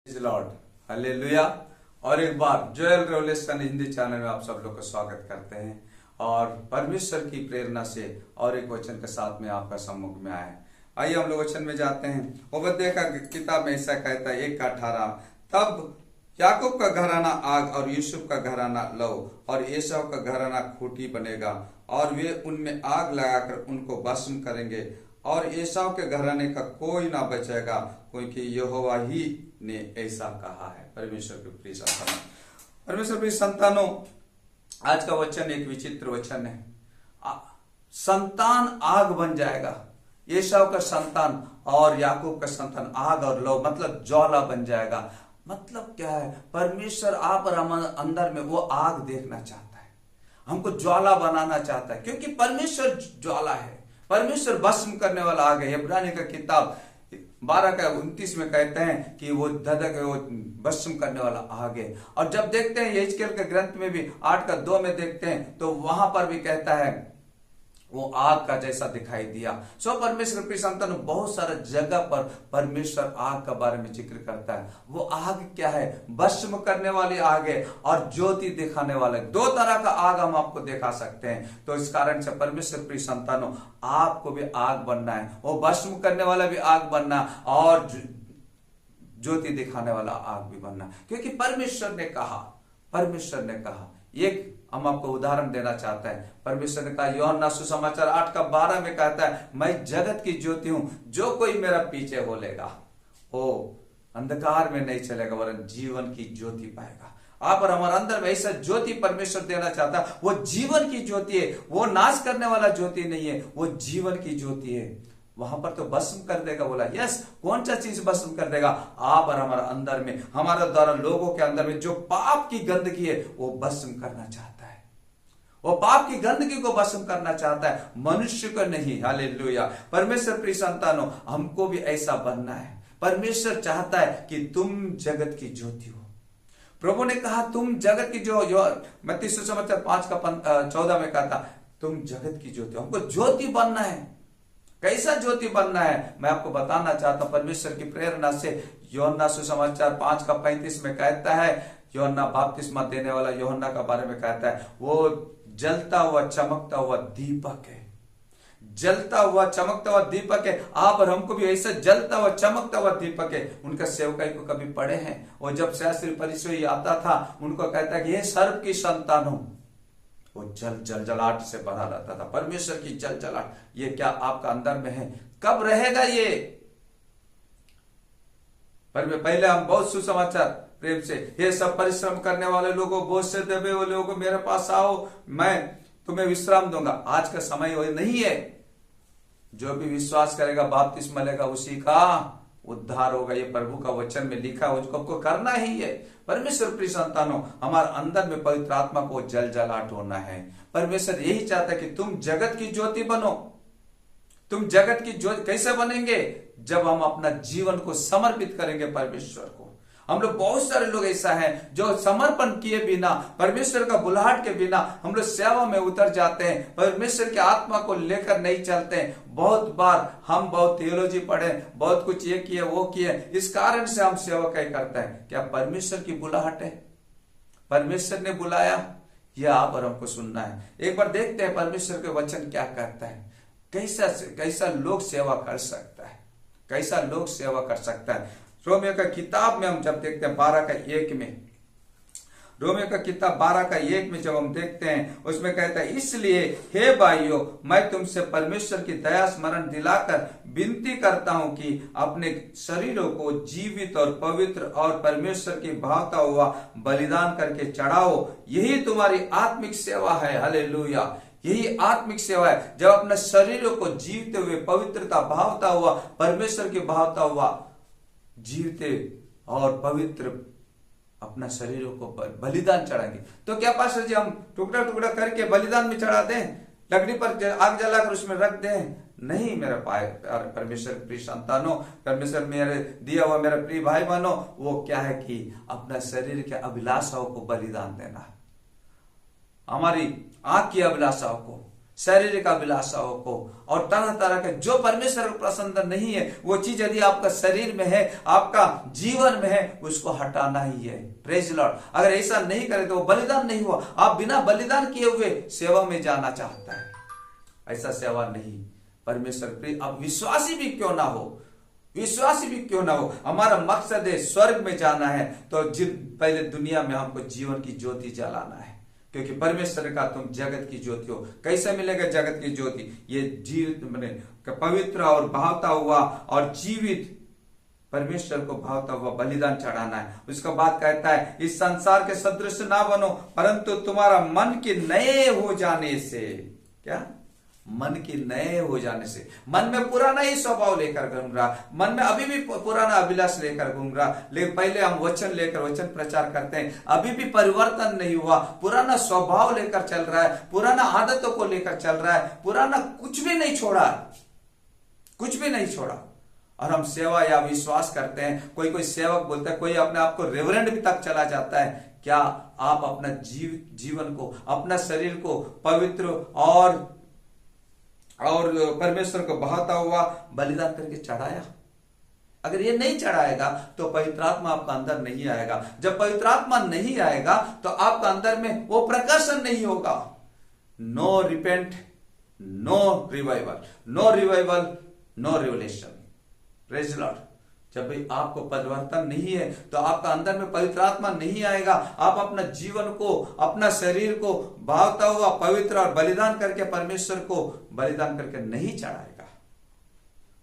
Lord hallelujah. और एक बार Joel revelation Hindi channel में आप सब लोग का स्वागत करते हैं और परमेश्वर की प्रेरणा से और एक वचन के साथ में आपका सम्मुख में आए। आइए हम लोग वचन में जाते हैं। ओबद्याह का किताब में ऐसा कहता है 1:18, तब याकूब का घराना आग और यूसुफ का घराना लौ और एसाव का घराना खूंटी बनेगा और वे उनमें आग लगाकर उनको भस्म करेंगे और एसाव के घराने का कोई ना बचेगा, क्योंकि यहोवा ही ने ऐसा कहा है। परमेश्वर के प्रिय संतानों, परमेश्वर प्रिय संतानों, आज का वचन एक विचित्र वचन है। संतान आग बन जाएगा। एसाव का संतान और याकूब का संतान आग और लौ मतलब ज्वाला बन जाएगा। मतलब क्या है? परमेश्वर आप और हम अंदर में वो आग देखना चाहता है, हमको ज्वाला बनाना चाहता है, क्योंकि परमेश्वर ज्वाला है। परमेश्वर भस्म करने वाला आग है। इब्रानी का किताब 12:29 में कहते हैं कि वो वो भस्म करने वाला आग है। और जब देखते हैं यहेजकेल के ग्रंथ में भी 8:2 में देखते हैं तो वहां पर भी कहता है वो आग का जैसा दिखाई दिया। सो परमेश्वर की संतान बहुत सारा जगह पर परमेश्वर आग का बारे में जिक्र करता है। वो आग क्या है? भस्म करने वाली आग है और ज्योति दिखाने वाला। दो तरह का आग हम आपको दिखा सकते हैं। तो इस कारण से परमेश्वर की संतानों, आपको भी आग बनना है। वो भस्म करने वाला भी आग बनना और ज्योति दिखाने वाला आग भी बनना, क्योंकि परमेश्वर ने कहा। एक हम आपको उदाहरण देना चाहते हैं। परमेश्वर ने कहा यूहन्ना सुसमाचार 8:12 में कहता है, मैं जगत की ज्योति हूं, जो कोई मेरा पीछे हो लेगा वो अंधकार में नहीं चलेगा वरन जीवन की ज्योति पाएगा। आप और हमारे अंदर में ऐसा ज्योति परमेश्वर देना चाहता है। वो जीवन की ज्योति है, वो नाश करने वाला ज्योति नहीं है, वो जीवन की ज्योति है। वहां पर तो भस्म कर देगा बोला। यस, कौन सा चीज भस्म कर देगा? आप और हमारे अंदर में, हमारे द्वारा लोगों के अंदर में जो पाप की गंदगी है वो भस्म करना चाहता है। वो पाप की गंदगी को भस्म करना चाहता है, मनुष्य को नहीं। हालेलुया। परमेश्वर प्रिय संतानों, हमको भी ऐसा बनना है। परमेश्वर चाहता है कि तुम जगत की ज्योति हो। प्रभु ने कहा तुम जगत की मत्ती सुसमाचार 5:14 में कहा था तुम जगत की ज्योति हो। हमको ज्योति बनना है। कैसा ज्योति बनना है मैं आपको बताना चाहता हूं। परमेश्वर की प्रेरणा से यूहन्ना सुसमाचार 5:35 में कहता है, यूहन्ना बपतिस्मा देने वाला यूहन्ना का बारे में कहता है, वो जलता हुआ चमकता हुआ दीपक है। जलता हुआ चमकता हुआ दीपक है। आप और हमको भी ऐसा जलता हुआ चमकता हुआ दीपक है। उनका सेवकाई को कभी पढ़े हैं? और जब शास्त्री फरीसी आता था, उनको कहता है कि ये सर्प की संतान हो। वो जलजलाहट से भरा रहता था। परमेश्वर की जलजलाहट, ये क्या आपका अंदर में है? कब रहेगा ये? पर पहले हम बहुत सुसमाचार प्रेम से, ये सब परिश्रम करने वाले लोगों, बोझ से दबे हुए लोगों, मेरे पास आओ, मैं तुम्हें विश्राम दूंगा। आज का समय वो नहीं है। जो भी विश्वास करेगा, बपतिस्मा लेगा, उसी का उद्धार होगा। ये प्रभु का वचन में लिखा है, उसको आपको करना ही है। परमेश्वर प्रिय संतानों, हमारे अंदर में पवित्र आत्मा को जलजलाहट होना है। परमेश्वर यही चाहता है कि तुम जगत की ज्योति बनो। तुम जगत की ज्योति कैसे बनेंगे? जब हम अपना जीवन को समर्पित करेंगे परमेश्वर को। हम लोग बहुत सारे लोग ऐसा हैं जो समर्पण किए बिना, परमेश्वर का बुलाहट के बिना हम लोग सेवा में उतर जाते हैं। परमेश्वर की आत्मा को लेकर नहीं चलते हैं। बहुत बार हम बहुत थियोलॉजी पढ़े, बहुत कुछ ये किए वो किए, इस कारण से हम सेवा करते हैं। क्या परमेश्वर की बुलाहट है? परमेश्वर ने बुलाया, यह आप और हमको सुनना है। एक बार देखते हैं परमेश्वर के वचन क्या कहता है। कैसा लोग सेवा कर सकता है, कैसा लोग सेवा कर सकता है। रोमियो का किताब में हम जब देखते हैं 12:1 में, रोमियो का किताब 12:1 में जब हम देखते हैं, उसमें कहता है, इसलिए हे भाइयों, मैं तुमसे परमेश्वर की दया स्मरण दिलाकर विनती करता हूं कि अपने शरीरों को जीवित और पवित्र और परमेश्वर की भावता हुआ बलिदान करके चढ़ाओ। यही तुम्हारी आत्मिक सेवा है। हालेलुया। यही आत्मिक सेवा है। जब अपने शरीरों को जीवते हुए पवित्रता भावता हुआ, परमेश्वर की भावता हुआ जीवते और पवित्र अपना शरीरों को बलिदान चढ़ाएंगे। तो क्या पास्टर जी हम टुकड़ा टुकड़ा करके बलिदान में चढ़ा दें, लकड़ी पर आग जलाकर उसमें रख दें? नहीं मेरा परमेश्वर प्रिय संतानों, परमेश्वर मेरे दिया हुआ मेरा प्रिय भाई बहनों, वो क्या है कि अपना शरीर के अभिलाषाओं को बलिदान देना, हमारी आंख की अभिलाषाओं को, शारीरिक अभिलाषाओं को और तरह तरह के जो परमेश्वर को पसंद नहीं है, वो चीज यदि आपका शरीर में है, आपका जीवन में है, उसको हटाना ही है। Praise Lord. अगर ऐसा नहीं करे तो वो बलिदान नहीं हुआ। आप बिना बलिदान किए हुए सेवा में जाना चाहता है, ऐसा सेवा नहीं। परमेश्वर प्रिय, अब विश्वासी भी क्यों ना हो, विश्वासी भी क्यों ना हो, हमारा मकसद है स्वर्ग में जाना है, तो पहले दुनिया में हमको जीवन की ज्योति जलाना है, क्योंकि परमेश्वर का तुम जगत की ज्योति हो। कैसे मिलेगा जगत की ज्योति? ये जीवित मैंने पवित्र और भावता हुआ और जीवित परमेश्वर को भावता हुआ बलिदान चढ़ाना है। उसका बाद कहता है, इस संसार के सदृश ना बनो, परंतु तुम्हारा मन के नए हो जाने से, क्या मन के नए हो जाने से, मन में पुराना ही स्वभाव लेकर घूम रहा, मन में अभी भी पुराना अभिलाष लेकर घूम रहा। लेकिन पहले हम वचन लेकर वचन प्रचार करते हैं, अभी भी परिवर्तन नहीं हुआ, पुराना स्वभाव लेकर चल रहा है, पुराना आदतों को लेकर चल रहा है, पुराना कुछ भी नहीं छोड़ा, कुछ भी नहीं छोड़ा। और हम सेवा या विश्वास करते हैं, कोई कोई सेवक बोलता है, कोई अपने आप को रेवरेंड भी तक चला जाता है। क्या आप अपना जीवन को, अपना शरीर को पवित्र और परमेश्वर को बहाता हुआ बलिदान करके चढ़ाया? अगर ये नहीं चढ़ाएगा तो पवित्र आत्मा आपका अंदर नहीं आएगा। जब पवित्र आत्मा नहीं आएगा तो आपका अंदर में वो प्रकाशन नहीं होगा। No repent, no revival, no revival, no revelation. Praise Lord. जब भी आपको परिवर्तन नहीं है तो आपका अंदर में पवित्र आत्मा नहीं आएगा। आप अपना जीवन को, अपना शरीर को भावता हुआ पवित्र और बलिदान करके परमेश्वर को बलिदान करके नहीं चढ़ाएगा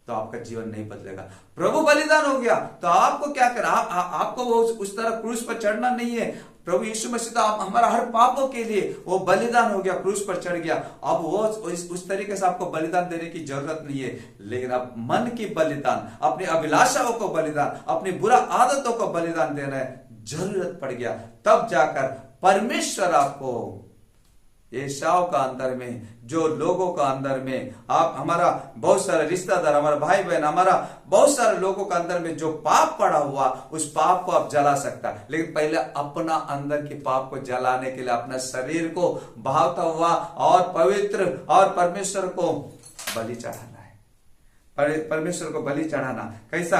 तो आपका जीवन नहीं बदलेगा। प्रभु बलिदान हो गया तो आपको क्या करना? आपको वो उस तरह क्रूस पर चढ़ना नहीं है। प्रभु यीशु मसीह तो हमारा हर पापों के लिए वो बलिदान हो गया, क्रूस पर चढ़ गया। अब वो उस तरीके से आपको बलिदान देने की जरूरत नहीं है। लेकिन आप मन की बलिदान, अपनी अभिलाषाओं को बलिदान, अपनी बुरा आदतों को बलिदान देना है, जरूरत पड़ गया। तब जाकर परमेश्वर आपको एसाव का अंदर में, जो लोगों का अंदर में, आप हमारा बहुत सारे रिश्तेदार, हमारा भाई बहन, हमारा बहुत सारे लोगों का अंदर में जो पाप पड़ा हुआ, उस पाप को आप जला सकता है। लेकिन पहले अपना अंदर के पाप को जलाने के लिए अपना शरीर को भावता हुआ और पवित्र और परमेश्वर को बलि चढ़ाना है। परमेश्वर को बलि चढ़ाना कैसा?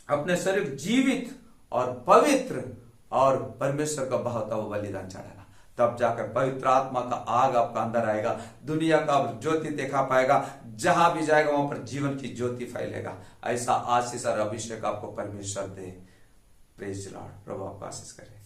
अपने शरीर जीवित और पवित्र और परमेश्वर का भावता हुआ बलिदान चढ़ाना। तब जाकर पवित्र आत्मा का आग आपका अंदर आएगा, दुनिया का ज्योति देखा पाएगा, जहां भी जाएगा वहां पर जीवन की ज्योति फैलेगा। ऐसा आशीष और अभिषेक आपको परमेश्वर दे। Praise Lord. प्रभु आपको आशीष करे।